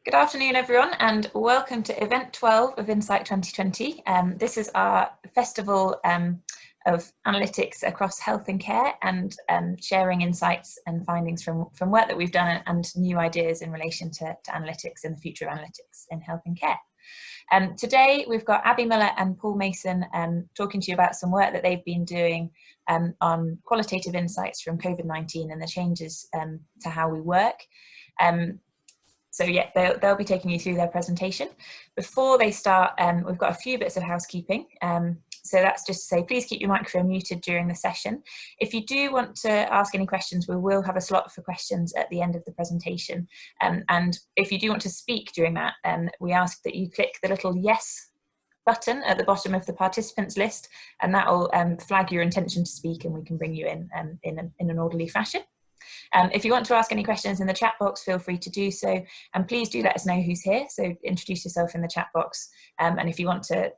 Good afternoon, everyone, and welcome to event 12 of Insight 2020. This is our festival of analytics across health and care, and sharing insights and findings from work that we've done and new ideas in relation to analytics and the future of analytics in health and care. Today we've got Abby Mulla and Paul Mason talking to you about some work that they've been doing on qualitative insights from COVID-19 and the changes to how we work. So yeah, they'll be taking you through their presentation. Before they start, we've got a few bits of housekeeping. So that's just to say, please keep your microphone muted during the session. If you do want to ask any questions, we will have a slot for questions at the end of the presentation. And if you do want to speak during that, we ask that you click the little yes button at the bottom of the participants list, and that will flag your intention to speak, and we can bring you in an orderly fashion. If you want to ask any questions in the chat box, feel free to do so, and please do let us know who's here. So introduce yourself in the chat box, and if you want to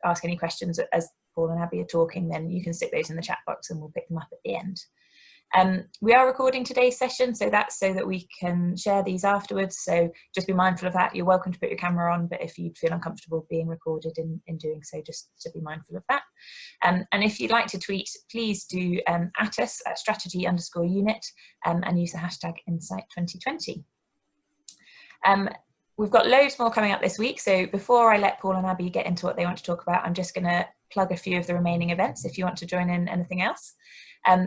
ask any questions as Paul and Abby are talking, then you can stick those in the chat box and we'll pick them up at the end. We are recording today's session, so that's so that we can share these afterwards, so just be mindful of that. You're welcome to put your camera on, but if you feel uncomfortable being recorded in doing so, just to be mindful of that. And if you'd like to tweet, please do at us at strategy_unit and use the hashtag Insight2020. We've got loads more coming up this week, so before I let Paul and Abby get into what they want to talk about, I'm just going to plug a few of the remaining events if you want to join in anything else.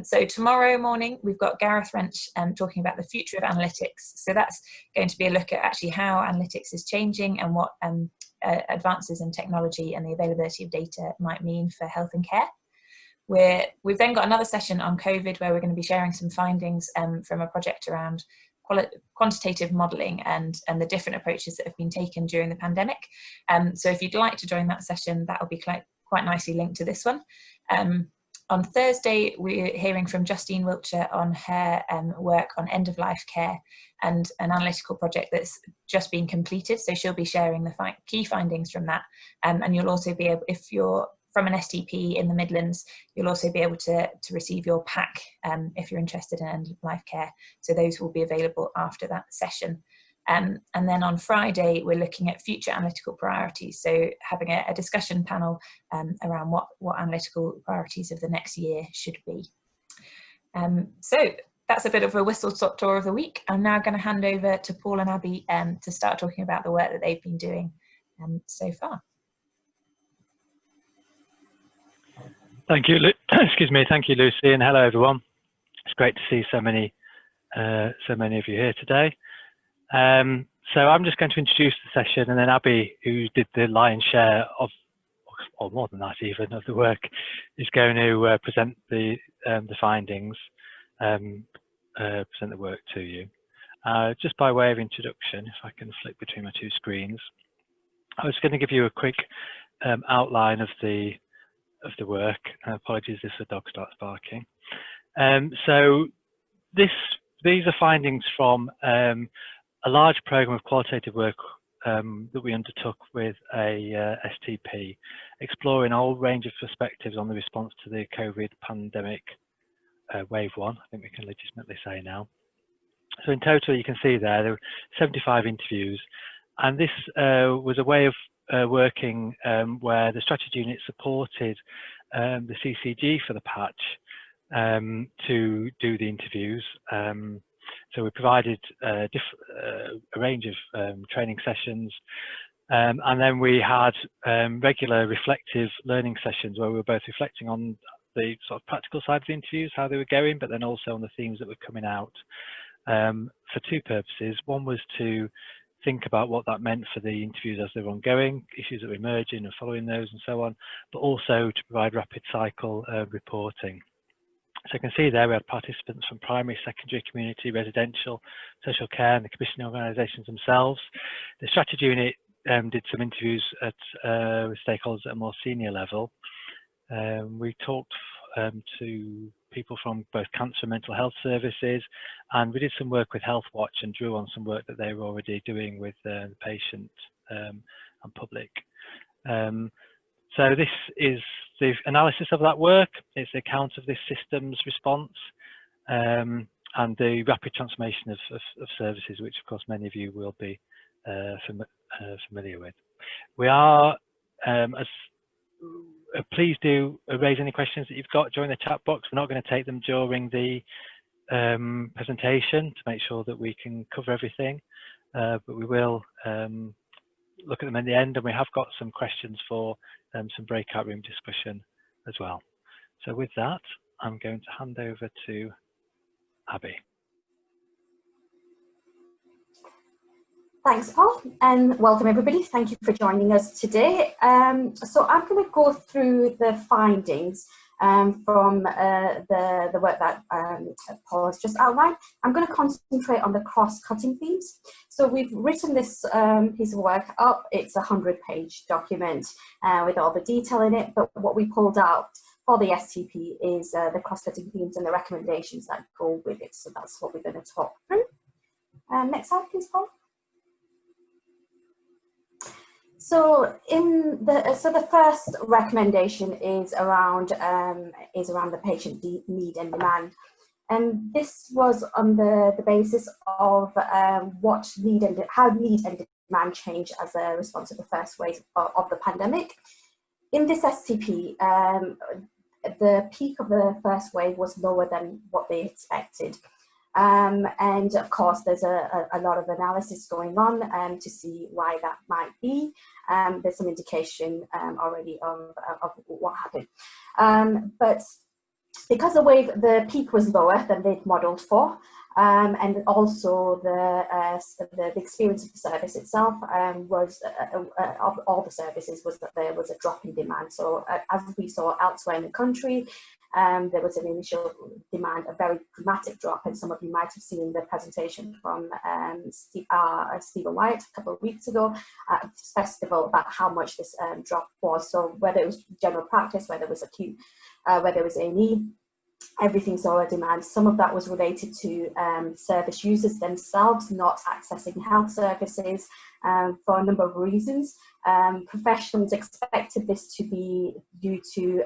So tomorrow morning we've got Gareth Wrench talking about the future of analytics. So that's going to be a look at actually how analytics is changing and what advances in technology and the availability of data might mean for health and care. We've then got another session on COVID where we're going to be sharing some findings from a project around quantitative modelling and the different approaches that have been taken during the pandemic. So if you'd like to join that session, that will be quite nicely linked to this one. On Thursday, we're hearing from Justine Wiltshire on her work on end-of-life care and an analytical project that's just been completed. So she'll be sharing the key findings from that. And you'll also be able, if you're from an STP in the Midlands, you'll also be able to receive your pack if you're interested in end-of-life care. So those will be available after that session. And then on Friday, we're looking at future analytical priorities. So having a discussion panel around what analytical priorities of the next year should be. So that's a bit of a whistle-stop tour of the week. I'm now going to hand over to Paul and Abby to start talking about the work that they've been doing so far. Thank you, excuse me. Thank you, Lucy, and hello everyone. It's great to see so many of you here today. So I'm just going to introduce the session, and then Abby, who did the lion's share of, or more than that even, of the work, is going to present the findings, present the work to you. Just by way of introduction, if I can flick between my two screens, I was going to give you a quick outline of the work. Apologies if the dog starts barking. So these are findings from a large program of qualitative work that we undertook with a STP, exploring a whole range of perspectives on the response to the COVID pandemic wave 1, I think we can legitimately say now. So in total, you can see there were 75 interviews, and this was a way of working where the strategy unit supported the CCG for the patch to do the interviews. So we provided a range of training sessions, and then we had regular reflective learning sessions where we were both reflecting on the sort of practical side of the interviews, how they were going, but then also on the themes that were coming out for two purposes. One was to think about what that meant for the interviews as they were ongoing, issues that were emerging and following those and so on, but also to provide rapid cycle reporting. So you can see there we had participants from primary, secondary, community, residential, social care, and the commissioning organisations themselves. The strategy unit did some interviews with stakeholders at a more senior level. We talked to people from both cancer and mental health services, and we did some work with Healthwatch and drew on some work that they were already doing with the patient and public. So this is the analysis of that work. It's the account of this system's response and the rapid transformation of services, which of course many of you will be familiar with. We are, please do raise any questions that you've got during the chat box. We're not going to take them during the presentation to make sure that we can cover everything, but we will look at them in the end, and we have got some questions for some breakout room discussion as well. So with that, I'm going to hand over to Abby. Thanks, Paul, and welcome everybody. Thank you for joining us today. So I'm going to go through the findings from the work that Paul has just outlined. I'm going to concentrate on the cross-cutting themes. So we've written this piece of work up. It's a 100-page document with all the detail in it, but what we pulled out for the STP is the cross-cutting themes and the recommendations that go with it. So that's what we're going to talk through. Next slide, please, Paul. So the first recommendation is around the patient need and demand, and this was on the basis of how need and demand change as a response to the first wave of the pandemic. In this STP, the peak of the first wave was lower than what they expected. And of course, there's a lot of analysis going on to see why that might be. There's some indication already of what happened. But because the peak was lower than they'd modelled for, and also the experience of the service itself was of all the services was that there was a drop in demand. So as we saw elsewhere in the country, there was an initial demand, a very dramatic drop, and some of you might have seen the presentation from Stephen White a couple of weeks ago at this festival about how much this drop was. So whether it was general practice, whether it was acute, whether it was A&E, everything saw a demand. Some of that was related to service users themselves not accessing health services for a number of reasons. Professionals expected this to be due to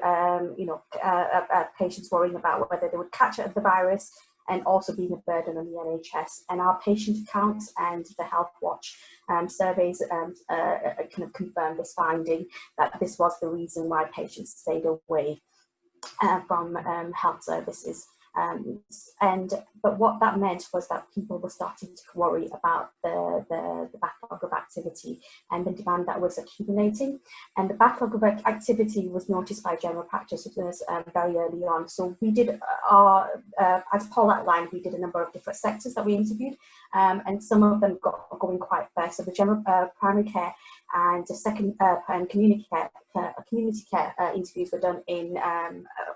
patients worrying about whether they would catch the virus, and also being a burden on the NHS. And our patient accounts and the Healthwatch surveys kind of confirmed this finding, that this was the reason why patients stayed away from health services. But what that meant was that people were starting to worry about the backlog of activity and the demand that was accumulating. And the backlog of activity was noticed by general practitioners very early on. So we did as Paul outlined, we did a number of different sectors that we interviewed, and some of them got going quite fast. So the general primary care and the second and community care interviews were done in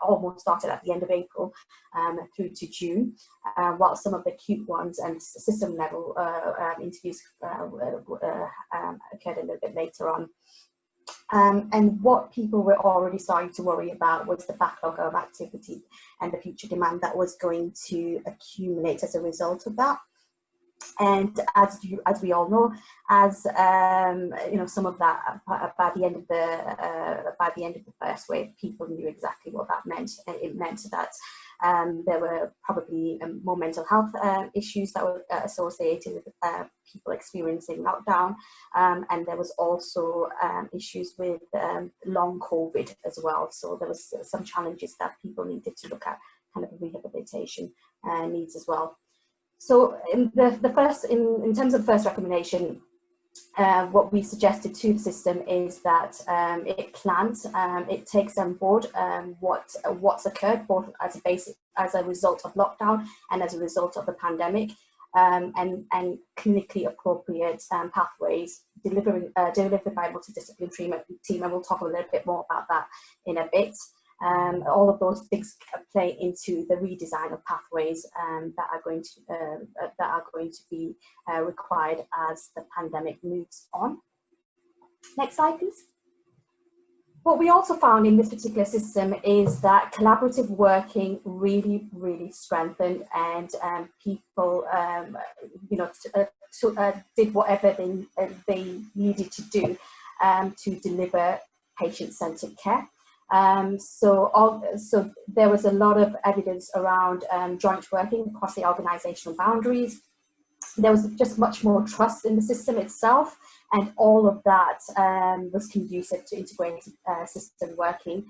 almost started at the end of April through to June, while some of the acute ones and system level interviews occurred a little bit later on. And what people were already starting to worry about was the backlog of activity and the future demand that was going to accumulate as a result of that. And as we all know, some of that by the end of the first wave, people knew exactly what that meant. It meant that there were probably more mental health issues that were associated with people experiencing lockdown, and there was also issues with long COVID as well. So there was some challenges that people needed to look at, kind of rehabilitation needs as well. So in in terms of the first recommendation, what we suggested to the system is that it plans, it takes on board what's occurred both as a result of lockdown and as a result of the pandemic, and clinically appropriate pathways delivered by a multidisciplinary treatment team, and we'll talk a little bit more about that in a bit. All of those things play into the redesign of pathways that are going to be required as the pandemic moves on. Next slide, please. What we also found in this particular system is that collaborative working really, really strengthened, and people, did whatever they needed to do to deliver patient-centered care. So there was a lot of evidence around joint working across the organisational boundaries, there was just much more trust in the system itself, and all of that was conducive to integrated system working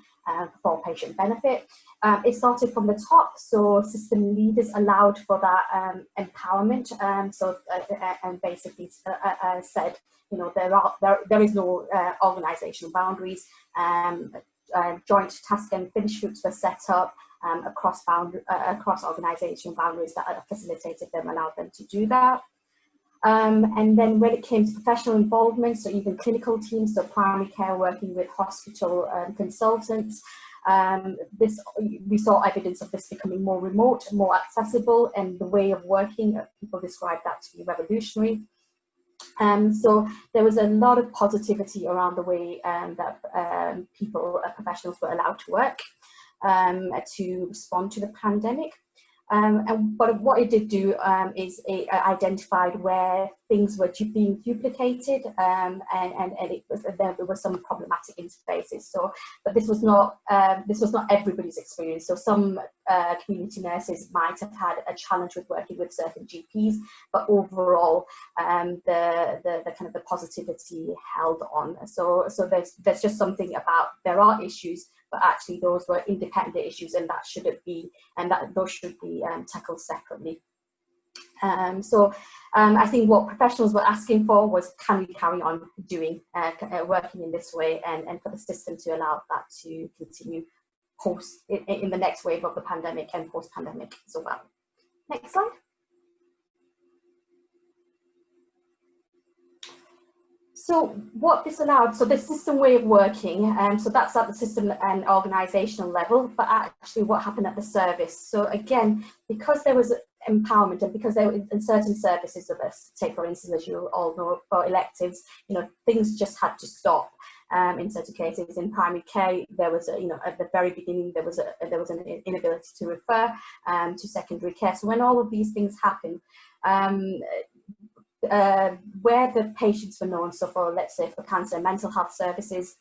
for patient benefit. It started from the top, so system leaders allowed for that empowerment. And basically said, you know, there is no organisational boundaries. Joint task and finish groups were set up across organisational boundaries that facilitated them, allowed them to do that. And then when it came to professional involvement, so even clinical teams, so primary care working with hospital consultants, we saw evidence of this becoming more remote, more accessible, and the way of working, people describe that to be revolutionary. So there was a lot of positivity around the way that professionals were allowed to work to respond to the pandemic. But what it did do is it identified where things were being duplicated, and there were some problematic interfaces. So, but this was not everybody's experience. So some community nurses might have had a challenge with working with certain GPs, but overall, the kind of the positivity held on. So there's just something about, there are issues, but actually those were independent issues, and that shouldn't be, and that those should be tackled separately. I think what professionals were asking for was, can we carry on doing working in this way, and for the system to allow that to continue post in the next wave of the pandemic and post-pandemic as well. Next slide. So what this allowed, so the system way of working, so that's at the system and organisational level, but actually what happened at the service. So again, because there was empowerment, and because there were in certain services of this, take for instance, as you all know, for electives, you know, things just had to stop. In certain cases, in primary care, there was, at the very beginning, there was an inability to refer to secondary care. So when all of these things happened, where the patients were known, so for, let's say, for cancer and mental health services,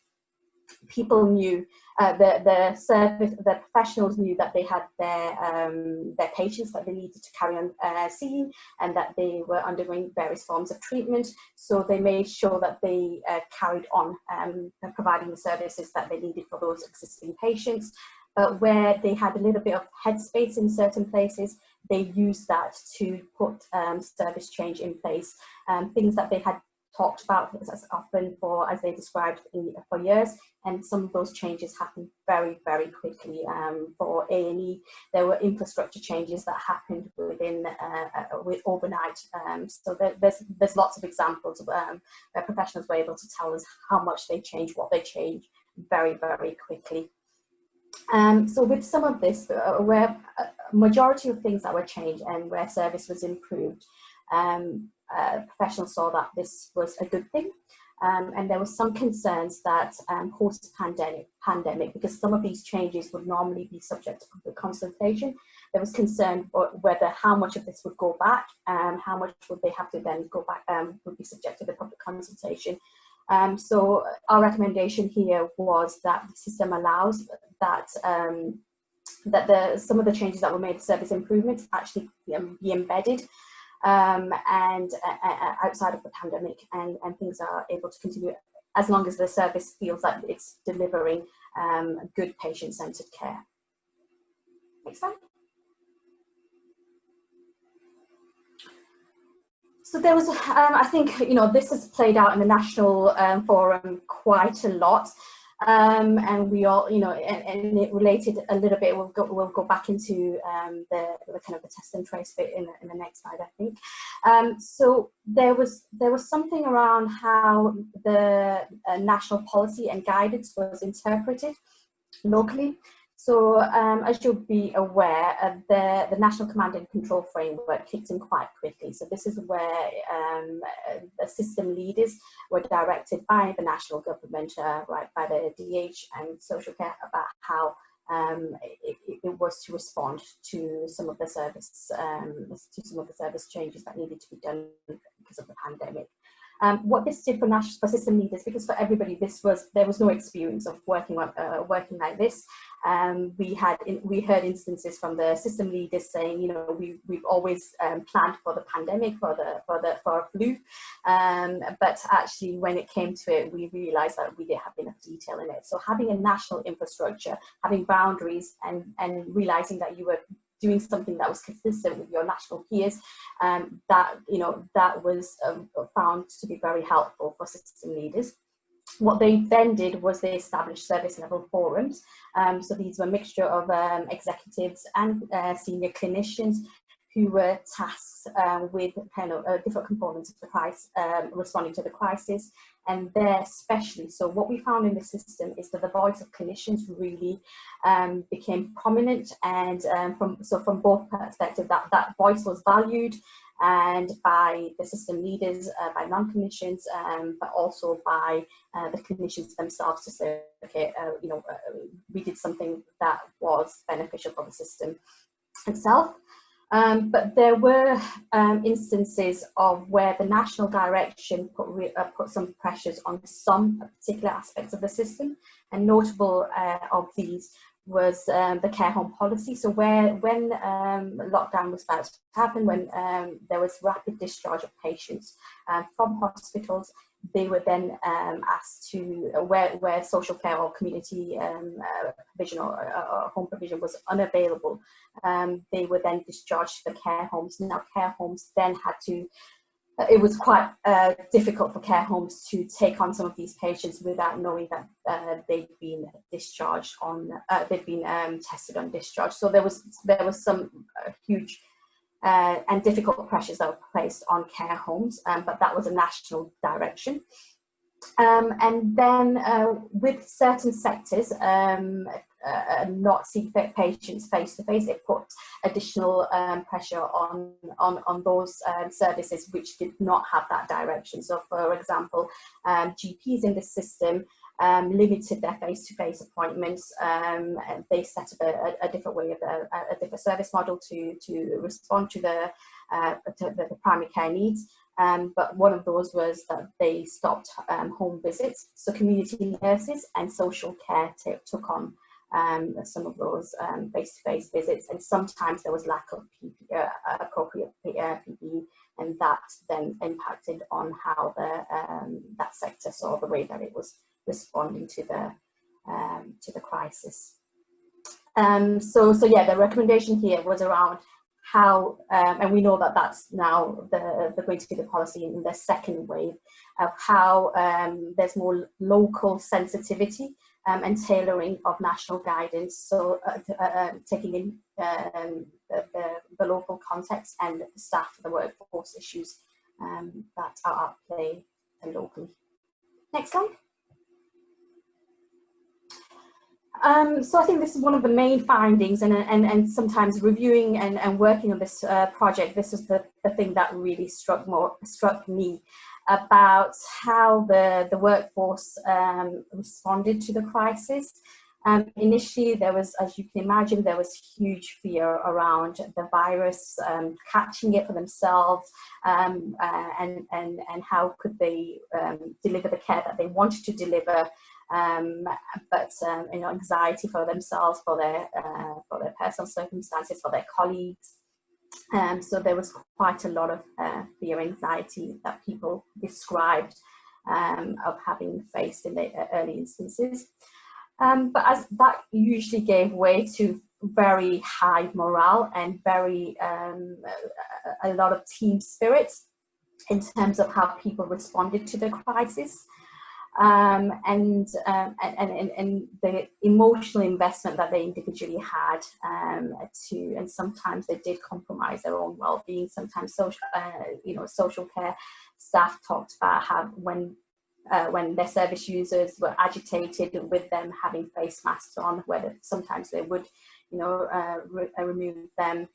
people knew, the professionals knew that they had their patients that they needed to carry on seeing, and that they were undergoing various forms of treatment. So they made sure that they carried on providing the services that they needed for those existing patients. But where they had a little bit of headspace in certain places, they used that to put service change in place, things that they had talked about as often for, as they described, for years, and some of those changes happened very, very quickly. For A&E, there were infrastructure changes that happened within overnight. So there's lots of examples where professionals were able to tell us how much they changed, what they changed very, very quickly. So with some of this, where a majority of things that were changed and where service was improved, professionals saw that this was a good thing. And there were some concerns that post-pandemic, because some of these changes would normally be subject to public consultation, there was concern whether how much of this would go back, how much would they have to then go back, would be subject to the public consultation. So our recommendation here was that the system allows that some of the changes that were made to service improvements actually be embedded and outside of the pandemic, and things are able to continue as long as the service feels that it's delivering good patient-centered care. Next slide. So there was, I think, this has played out in the national forum quite a lot, and we all, and it related a little bit. We'll go back into the kind of the test and trace bit in the next slide, I think. So there was something around how the national policy and guidance was interpreted locally. So as you'll be aware, the National Command and Control Framework kicked in quite quickly. So this is where the system leaders were directed by the national government, right, by the DH and social care, about how it was to respond to some of the service changes that needed to be done because of the pandemic. What this did for system leaders, because for everybody there was no experience of working like this. We heard instances from the system leaders saying, you know, we've always planned for the pandemic, for a flu, but actually when it came to it, we realised that we didn't have enough detail in it. So having a national infrastructure, having boundaries, and realising that you were doing something that was consistent with your national peers, that was found to be very helpful for system leaders. What they then did was they established service level forums. So these were a mixture of executives and senior clinicians who were tasked with kind of different components of the crisis, responding to the crisis, and their specialists. So what we found in the system is that the voice of clinicians really became prominent, and from both perspectives, that voice was valued, and by the system leaders, by non-clinicians, but also by the clinicians themselves, to say, okay, we did something that was beneficial for the system itself. But there were instances of where the national direction put some pressures on some particular aspects of the system, and notable of these was the care home policy. So when lockdown was about to happen, when there was rapid discharge of patients from hospitals, they were then asked to, where social care or community provision or home provision was unavailable, they were then discharged to the care homes. Now care homes then had to, it was quite difficult for care homes to take on some of these patients without knowing that they'd been discharged on, they'd been tested on discharge. So there was some huge and difficult pressures that were placed on care homes, but that was a national direction. And then with certain sectors not seeing patients face to face, it put additional pressure on those services which did not have that direction. So for example, GPs in the system limited their face-to-face appointments. They set up a different way of a different service model to respond to the primary care needs. But one of those was that they stopped home visits. So community nurses and social care took on some of those face-to-face visits, and sometimes there was lack of appropriate PPE, and that then impacted on how that sector saw the way that it was responding to the crisis. So yeah, the recommendation here was around how, and we know that that's now going to be the policy in the second wave, of how there's more local sensitivity and tailoring of national guidance. So taking in the local context and the staff, the workforce issues that are at play locally. Next slide. So I think this is one of the main findings, and sometimes reviewing and working on this project, this is the thing that really struck me about how the workforce responded to the crisis. Initially, there was, as you can imagine, there was huge fear around the virus, catching it for themselves, and how could they deliver the care that they wanted to deliver. But anxiety for themselves, for their personal circumstances, for their colleagues. So there was quite a lot of fear, anxiety that people described of having faced in the early instances. But as that usually gave way to very high morale and very a lot of team spirit in terms of how people responded to the crisis. And the emotional investment that they individually had and sometimes they did compromise their own well-being. Sometimes social care staff talked about how when their service users were agitated with them having face masks on, whether sometimes they would remove them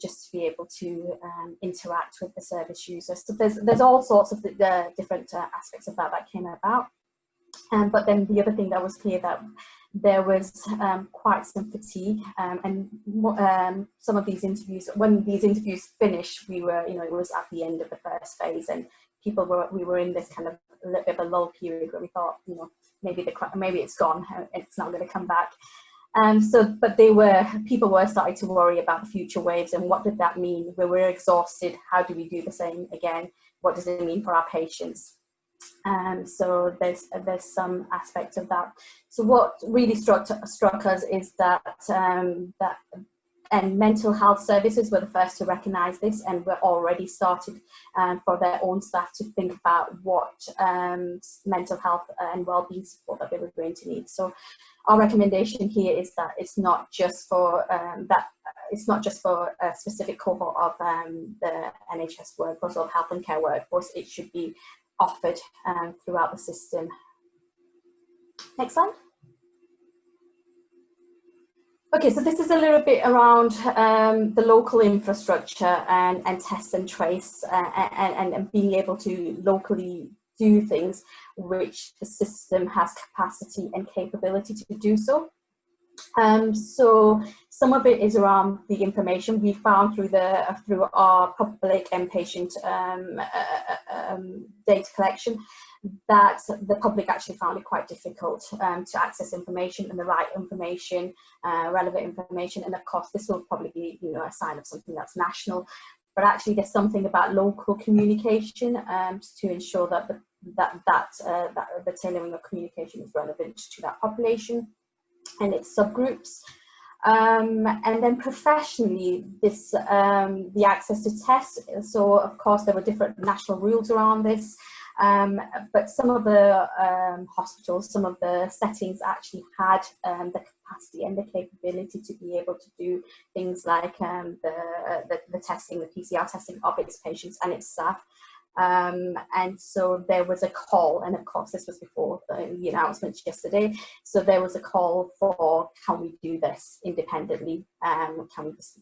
just to be able to interact with the service users. So there's all sorts of different aspects of that came about. But then the other thing that was clear, that there was quite some fatigue, and some of these interviews, when these interviews finished, we were, it was at the end of the first phase, and we were in this kind of a little bit of a lull period where we thought, you know, maybe it's gone, it's not going to come back. But people were starting to worry about the future waves and what did that mean? We're exhausted. How do we do the same again? What does it mean for our patients? So there's some aspect of that. So what really struck us is that and mental health services were the first to recognise this, and were already started for their own staff to think about what mental health and wellbeing support that they were going to need. So our recommendation here is that it's not just for a specific cohort of the NHS workforce or health and care workforce. It should be offered throughout the system. Next slide. Okay, so this is a little bit around the local infrastructure and test and trace and being able to locally do things which the system has capacity and capability to do so. So some of it is around the information we found through our public and patient data collection, that the public actually found it quite difficult to access information and the right information, relevant information. And of course, this will probably be, you know, a sign of something that's national. But actually, there's something about local communication to ensure that the tailoring of communication is relevant to that population and its subgroups. And then professionally, the access to tests. So of course, there were different national rules around this. But some of the hospitals, some of the settings actually had the capacity and the capability to be able to do things like the testing, the PCR testing of its patients and its staff. And so there was a call, and of course this was before the announcements yesterday, so there was a call for, can we do this independently, can we just,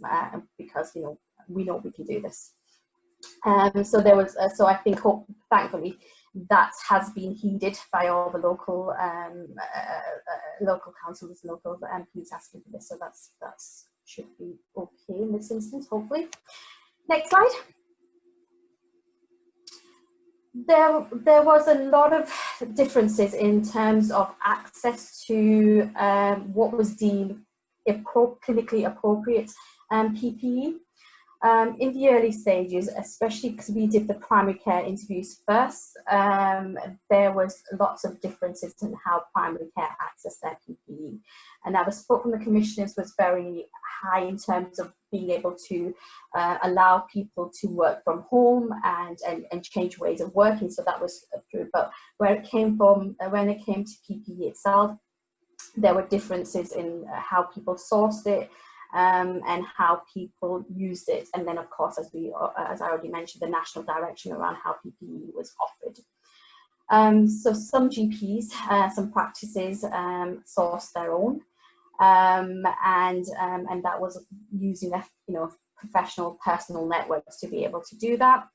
because we know we can do this. So there was, so I think, thankfully, that has been heeded by all the local local councils, local MPs asking for this. So that's should be okay in this instance, hopefully. Next slide. There was a lot of differences in terms of access to what was deemed clinically appropriate PPE. In the early stages, especially because we did the primary care interviews first, there was lots of differences in how primary care accessed their PPE. And now the support from the commissioners was very high in terms of being able to allow people to work from home and change ways of working. So that was true. But when it came to PPE itself, there were differences in how people sourced it, and how people used it, and then of course, as I already mentioned, the national direction around how PPE was offered. So some GPs, some practices sourced their own, and that was using their professional personal networks to be able to do that.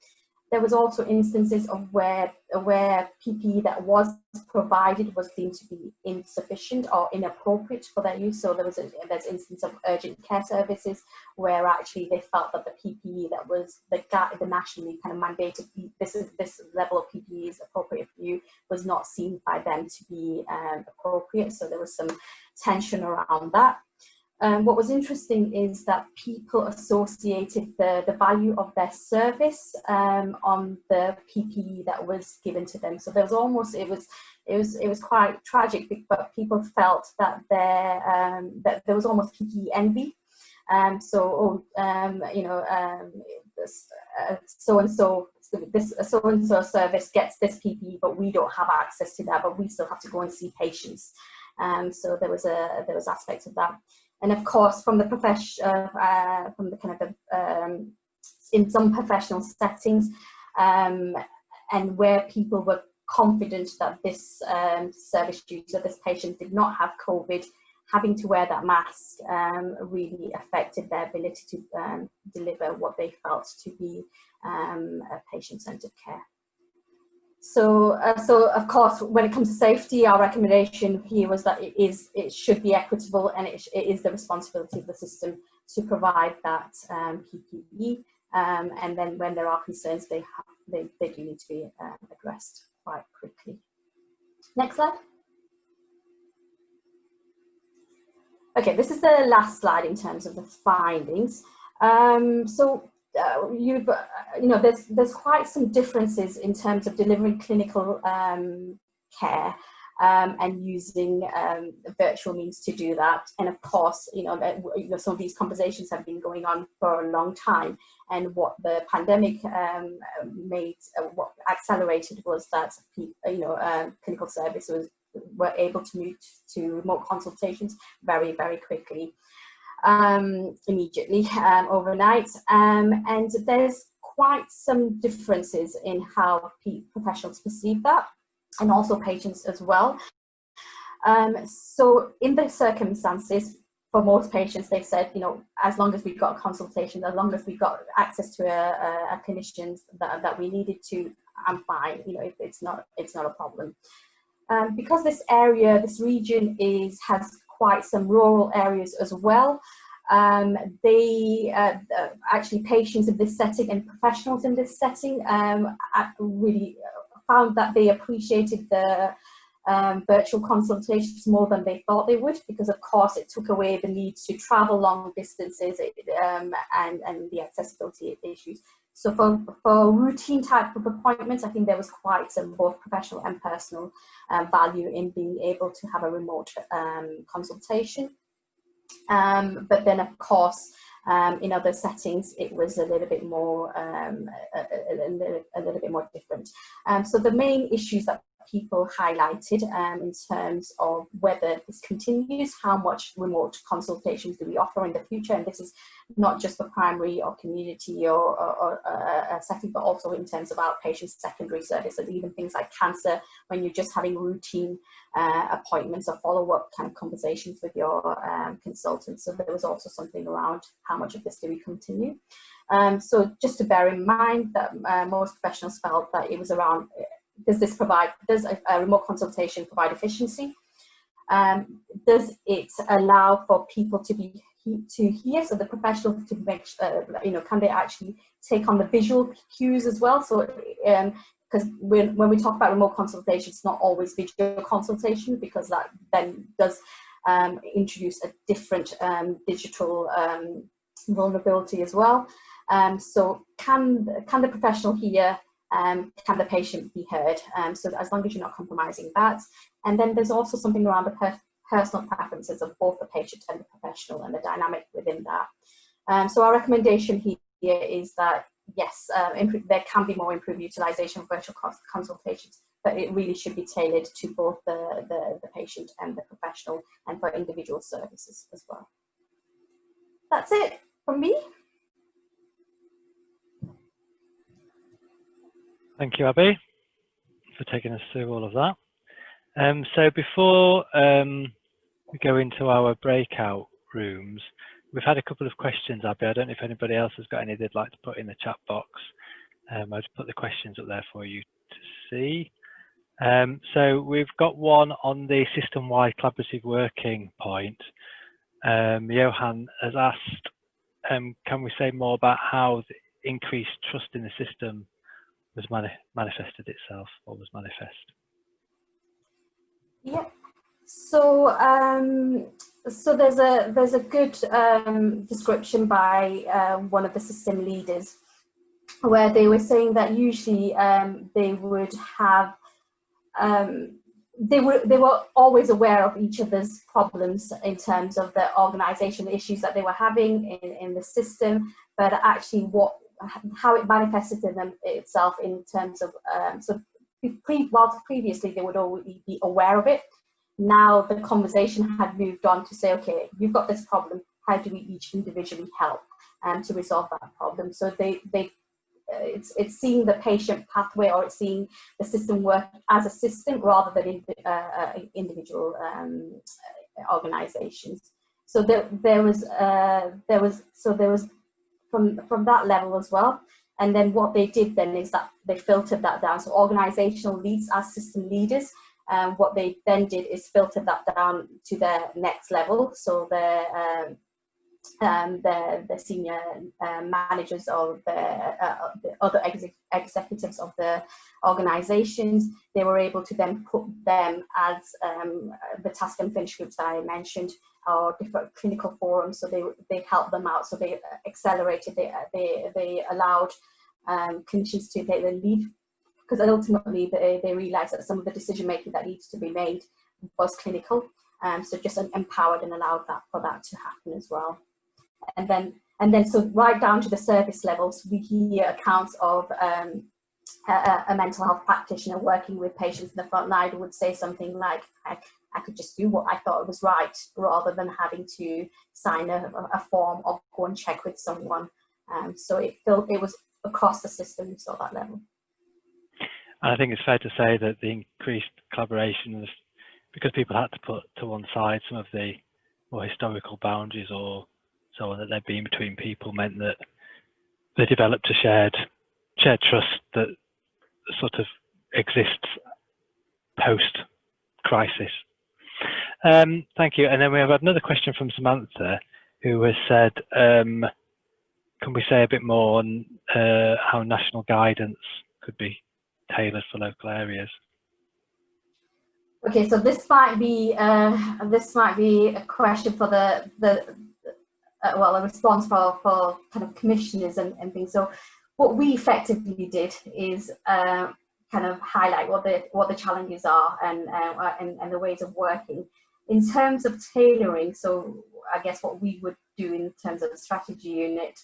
There was also instances of where PPE that was provided was deemed to be insufficient or inappropriate for their use. So there's instance of urgent care services where actually they felt that the PPE that was the nationally kind of mandated, this level of PPE is appropriate for you, was not seen by them to be appropriate. So there was some tension around that. What was interesting is that people associated the value of their service on the PPE that was given to them. So there was almost, it was quite tragic, but people felt that that there was almost PPE envy. So so-and-so service gets this PPE, but we don't have access to that, but we still have to go and see patients. So there was aspects of that. And of course, from the in some professional settings, and where people were confident that this service user, this patient, did not have COVID, having to wear that mask really affected their ability to deliver what they felt to be a patient-centered care. So of course, when it comes to safety, our recommendation here was that it should be equitable, and it is the responsibility of the system to provide that PPE. And then when there are concerns, they they do need to be addressed quite quickly. Next slide. Okay, this is the last slide in terms of the findings. There's quite some differences in terms of delivering clinical care and using virtual means to do that. And of course, some of these conversations have been going on for a long time. And what the pandemic what accelerated was that clinical services were able to move to remote consultations very, very quickly. Immediately, overnight, and there's quite some differences in how professionals perceive that, and also patients as well. So in the circumstances, for most patients, they said, as long as we got a consultation, as long as we got access to a clinician that we needed to, I'm fine. It's not a problem. Because this region has quite some rural areas as well. Actually, patients in this setting and professionals in this setting really found that they appreciated the virtual consultations more than they thought they would, because of course it took away the need to travel long distances and the accessibility issues. So for routine type of appointments, I think there was quite some both professional and personal value in being able to have a remote consultation. But then, of course, in other settings, it was a little bit more different. So the main issues that people highlighted in terms of whether this continues, how much remote consultations do we offer in the future, and this is not just for primary or community or a setting, but also in terms of outpatient secondary services, even things like cancer, when you're just having routine appointments or follow-up kind of conversations with your consultants. So there was also something around how much of this do we continue. So just to bear in mind that most professionals felt that it was around, does a remote consultation provide efficiency? Does it allow for people to hear, so the professionals to make, can they actually take on the visual cues as well? So, because when we talk about remote consultation, it's not always video consultation, because that then does introduce a different digital vulnerability as well. So can the professional hear? Can the patient be heard? So as long as you're not compromising that. And then there's also something around the personal preferences of both the patient and the professional and the dynamic within that. So our recommendation here is that, yes, there can be more improved utilization of virtual consultations, but it really should be tailored to both the patient and the professional, and for individual services as well. That's it from me. Thank you, Abby, for taking us through all of that. So before we go into our breakout rooms, we've had a couple of questions, Abby. I don't know if anybody else has got any they'd like to put in the chat box. I'll just put the questions up there for you to see. So we've got one on the system-wide collaborative working point. Johan has asked, can we say more about how the increased trust in the system was manifested itself, or was manifest? Yeah. So so there's a good description by one of the system leaders, where they were saying that usually they would have they were always aware of each other's problems in terms of the organizational issues that they were having in the system, but actually how it manifested in itself in terms of whilst previously they would already be aware of it, now the conversation had moved on to say, okay, you've got this problem, how do we each individually help to resolve that problem? So it's seeing the patient pathway, or it's seeing the system work as a system rather than individual organizations. So there was from that level as well. And then what they did then is that they filtered that down. So organizational leads as system leaders, what they then did is filter that down to their next level. So the senior managers or the other executives of the organisations. They were able to then put them as the task and finish groups that I mentioned, or different clinical forums. So they helped them out. So they accelerated. They allowed clinicians to take the lead, because ultimately they realised that some of the decision making that needs to be made was clinical. So just empowered and allowed for that to happen as well. And then so right down to the service levels, we hear accounts of a mental health practitioner working with patients in the front line who would say something like, I could just do what I thought was right, rather than having to sign a form or go and check with someone. So it was across the system, we saw that level. I think it's fair to say that the increased collaboration was because people had to put to one side some of the more historical boundaries or so on that they'd been between people, meant that they developed a shared trust that sort of exists post-crisis. Thank you. And then we have another question from Samantha, who has said, can we say a bit more on how national guidance could be tailored for local areas? Okay, so this might be a question for a response for kind of commissioners and things. So what we effectively did is kind of highlight what the challenges are and the ways of working. In terms of tailoring, so I guess what we would do in terms of the strategy unit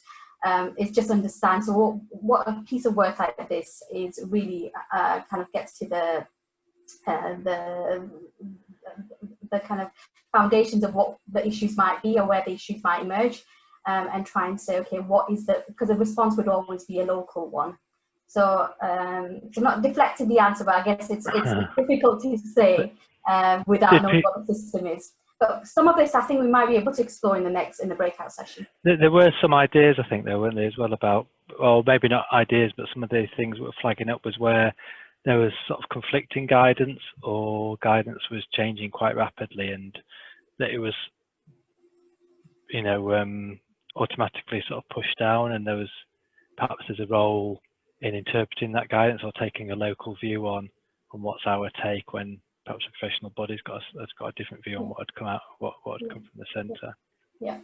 is just understand, so what a piece of work like this is really kind of gets to the kind of foundations of what the issues might be or where the issues might emerge, and try and say, okay, what is because the response would always be a local one. So so not deflecting the answer, but I guess it's difficult to say without knowing what the system is. But some of this I think we might be able to explore in the breakout session. There were some ideas, I think, there weren't there as well, about, well, maybe not ideas, but some of the things that were flagging up was where there was sort of conflicting guidance, or guidance was changing quite rapidly, and that it was, you know, automatically sort of pushed down, and there was perhaps there's a role in interpreting that guidance or taking a local view on what's our take, when perhaps a professional body's has got a different view on what had come out, what had come from the centre. Yeah.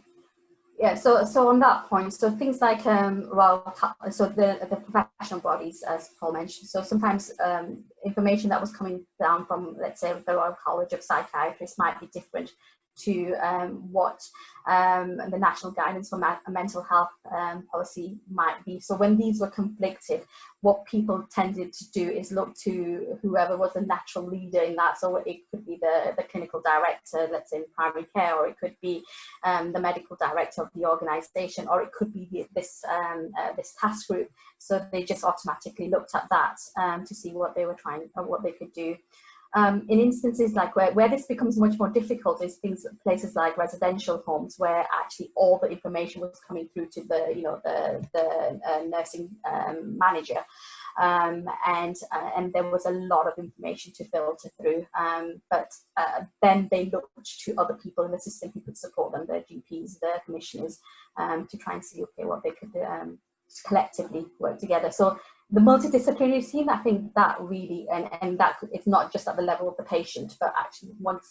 So on that point, so things like so the professional bodies, as Paul mentioned. So sometimes information that was coming down from, let's say, the Royal College of Psychiatrists might be different to what the national guidance for mental health policy might be. So when these were conflicted, what people tended to do is look to whoever was the natural leader in that. So it could be the clinical director, let's say in primary care, or it could be the medical director of the organisation, or it could be this task group. So they just automatically looked at that to see what they were trying, or what they could do. In instances like where this becomes much more difficult is places like residential homes, where actually all the information was coming through to the nursing manager, and there was a lot of information to filter through. But then they looked to other people in the system who could support them, the GPs, the commissioners, to try and see, okay, what they could collectively work together. So the multidisciplinary team, I think that really, and that it's not just at the level of the patient, but actually one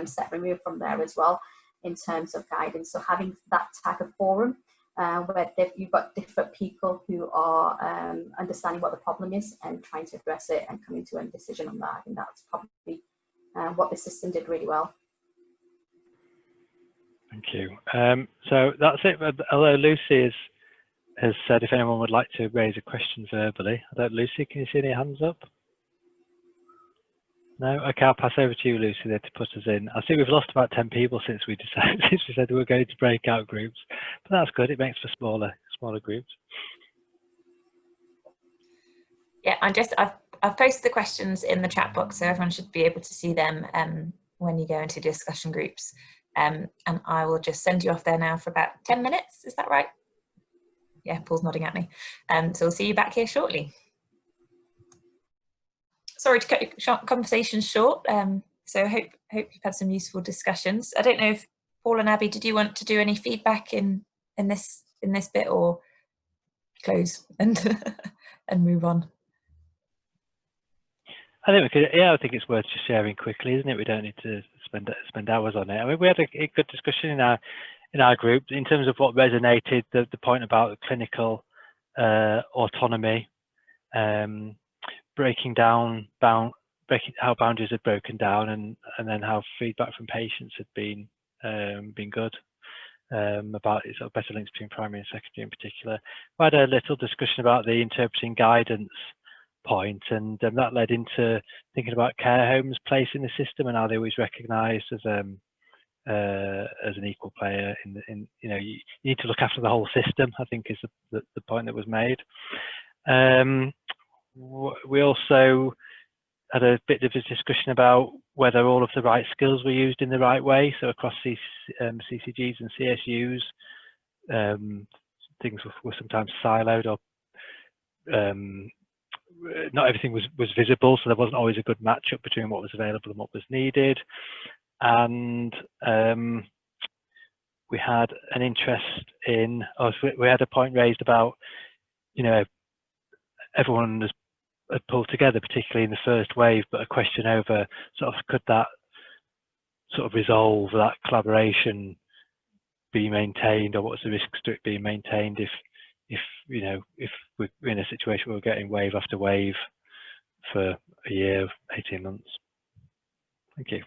step removed from there as well in terms of guidance. So having that type of forum where you've got different people who are understanding what the problem is and trying to address it and coming to a decision on that, I think that's probably what the system did really well. Thank you. So that's it. Although Lucy has said if anyone would like to raise a question verbally. Lucy, can you see any hands up? No? Okay, I'll pass over to you, Lucy, there to put us in. I see we've lost about 10 people since we said we were going to breakout groups, but that's good. It makes for smaller groups. Yeah, I've posted the questions in the chat box, so everyone should be able to see them when you go into discussion groups. And I will just send you off there now for about 10 minutes. Is that right? Yeah, Paul's nodding at me. So we'll see you back here shortly. Sorry to cut your conversation short. So I hope you've had some useful discussions. I don't know if Paul and Abby, did you want to do any feedback in this bit, or close and and move on? I think we could. Yeah, I think it's worth just sharing quickly, isn't it? We don't need to spend hours on it. I mean, we had a good discussion in our group in terms of what resonated. The point about clinical autonomy, breaking down how boundaries had broken down, and then how feedback from patients had been good. About sort of better links between primary and secondary in particular. We had a little discussion about the interpreting guidance point, and that led into thinking about care homes' place in the system and how they always recognised as an equal player in you know, you need to look after the whole system, I think is the point that was made. We also had a bit of a discussion about whether all of the right skills were used in the right way. So across CCGs and CSUs, things were sometimes siloed, or not everything was visible, so there wasn't always a good match-up between what was available and what was needed. And we had an interest in, we had a point raised about, you know, everyone had pulled together, particularly in the first wave, but a question over sort of, could that sort of resolve, that collaboration be maintained, or what's the risks to it being maintained if you know, if we're in a situation where we're getting wave after wave for a year, 18 months. Thank you.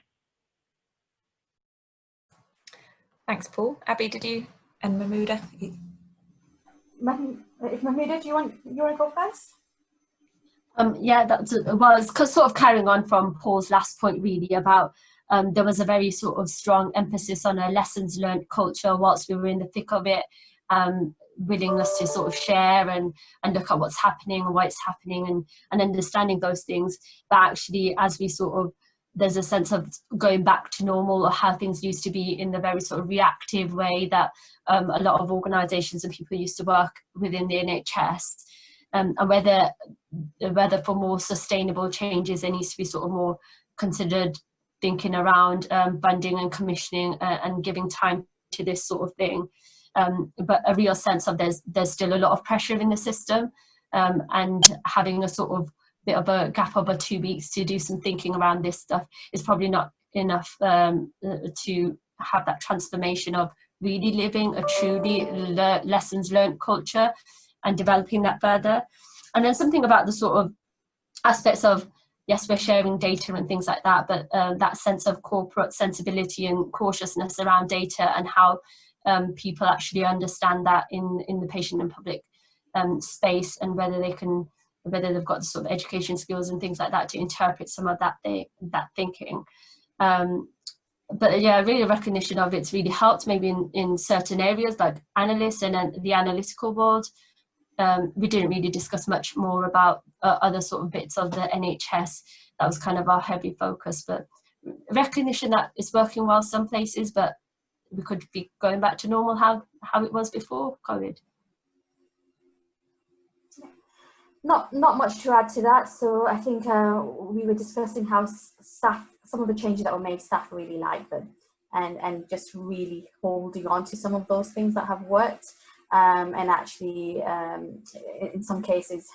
Thanks, Paul. Abby, did you, and Mahmouda? Mahmouda, do you want to go first? Yeah, because sort of carrying on from Paul's last point, really, about there was a very sort of strong emphasis on a lessons learned culture whilst we were in the thick of it, willingness to sort of share and look at what's happening and why it's happening, and understanding those things. But actually, as we sort of, there's a sense of going back to normal, or how things used to be, in the very sort of reactive way that a lot of organisations and people used to work within the NHS. And whether for more sustainable changes, there needs to be sort of more considered thinking around funding and commissioning and giving time to this sort of thing. But a real sense of there's still a lot of pressure in the system, and having a sort of bit of a gap of 2 weeks to do some thinking around this stuff is probably not enough to have that transformation of really living a truly lessons learned culture and developing that further. And then something about the sort of aspects of, yes, we're sharing data and things like that, but that sense of corporate sensibility and cautiousness around data, and how people actually understand that in the patient and public space, and whether they've got the sort of education skills and things like that to interpret some of that thinking. But yeah, really a recognition of it's really helped maybe in certain areas like analysts and the analytical world. We didn't really discuss much more about other sort of bits of the NHS. That was kind of our heavy focus, but recognition that it's working well some places, but we could be going back to normal how it was before COVID. Not much to add to that. So I think we were discussing how staff, some of the changes that were made, staff really like them, and just really holding on to some of those things that have worked. And actually, in some cases,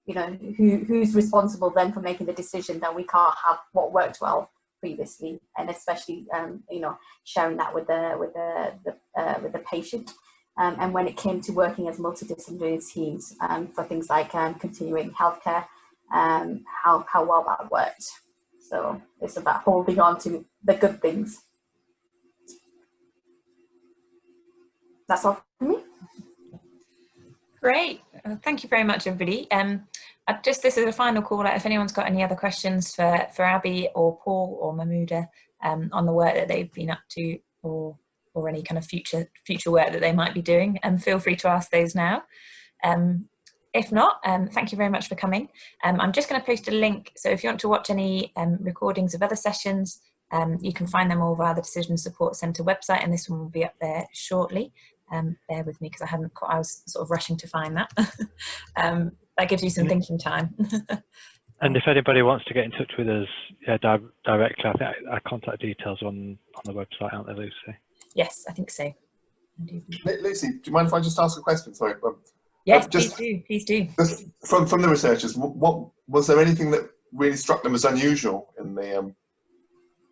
you know, who's responsible then for making the decision that we can't have what worked well previously, and especially, you know, sharing that with the patient. And when it came to working as multidisciplinary teams for things like continuing healthcare, how well that worked. So it's about holding on to the good things. That's all for me. Great. Thank you very much, everybody. This is a final call out. If anyone's got any other questions for Abby or Paul or Mahmouda on the work that they've been up to, or any kind of future work that they might be doing, feel free to ask those now. If not, thank you very much for coming. I'm just going to post a link, so if you want to watch any recordings of other sessions, you can find them all via the Decision Support Centre website, and this one will be up there shortly. Bear with me because I was sort of rushing to find that. That gives you some thinking time. And if anybody wants to get in touch with us directly, I think our contact details on the website, aren't they, Lucy? Yes, I think so. Lucy, do you mind if I just ask a question? Sorry. Yes, please do. Just from the researchers, what was there anything that really struck them as unusual in the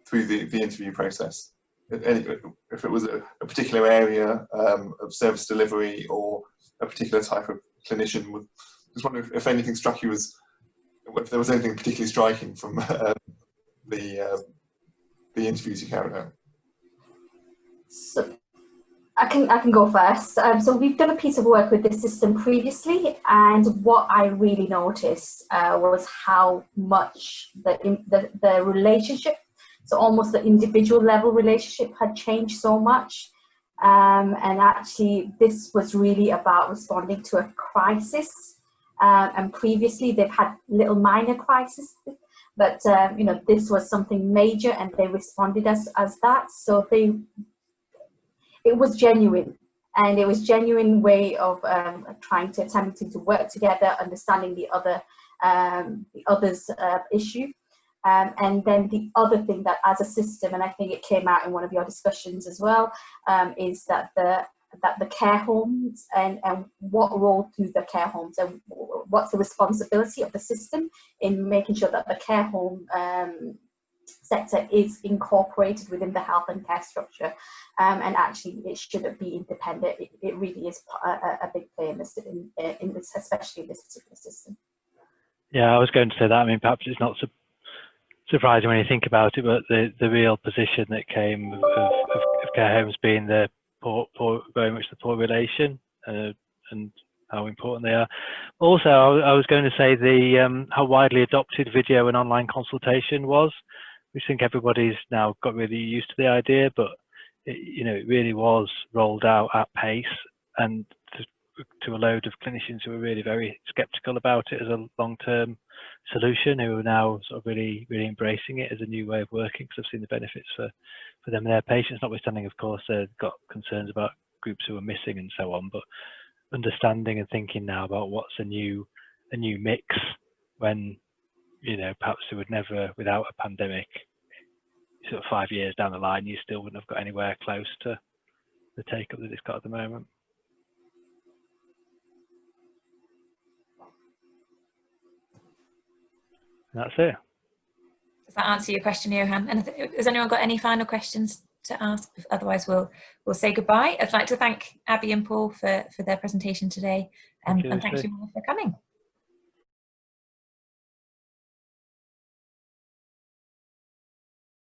through the interview process? If it was a particular area of service delivery or a particular type of clinician, just wondering if anything struck you as, if there was anything particularly striking from the interviews you carried out. So I can go first. So we've done a piece of work with this system previously, and what I really noticed was how much the relationship, so almost the individual level relationship, had changed so much. And actually, this was really about responding to a crisis. And previously, they've had little minor crises, but you know, this was something major, and they responded as that. So it was genuine, and it was genuine way of attempting to work together, understanding the other's issue. And then the other thing that, as a system, and I think it came out in one of your discussions as well, is that the care homes and what role do the care homes, and what's the responsibility of the system in making sure that the care home sector is incorporated within the health and care structure, and actually it shouldn't be independent. It really is a big player in this, especially in this particular system. Yeah, I was going to say that. I mean, perhaps it's not surprising when you think about it, but the real position that came of care homes being the very much the poor relation, and how important they are. Also, I was going to say how widely adopted video and online consultation was. We think everybody's now got really used to the idea, but it really was rolled out at pace, and to a load of clinicians who were really very sceptical about it as a long-term solution, who are now sort of really embracing it as a new way of working, because they've seen the benefits for them and their patients, notwithstanding, of course, they've got concerns about groups who are missing and so on, but understanding and thinking now about what's a new mix, when perhaps they would never, without a pandemic, sort of 5 years down the line, you still wouldn't have got anywhere close to the take-up that it's got at the moment. And that's it. Does that answer your question, Johan? And has anyone got any final questions to ask? Otherwise, we'll say goodbye. I'd like to thank Abby and Paul for their presentation today, and thank you all for coming.